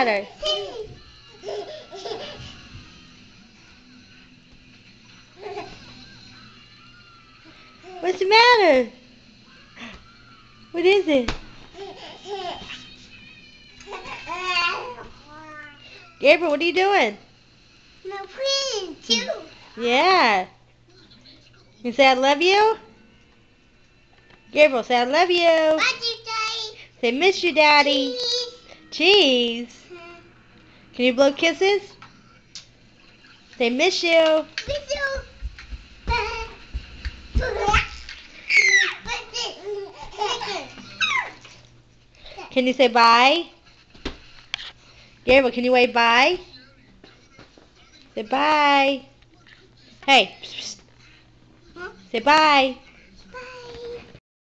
matter? What's the matter? What is it? Gabriel, what are you doing? No, playing too. Yeah. You say I love you? Gabriel, say I love you. Love you, Daddy. Say miss you, Daddy. Cheese. Cheese. Can you blow kisses? Say miss you. Miss you. Can you say bye? Gabriel, can you wave bye? Say bye. Hey. Say bye.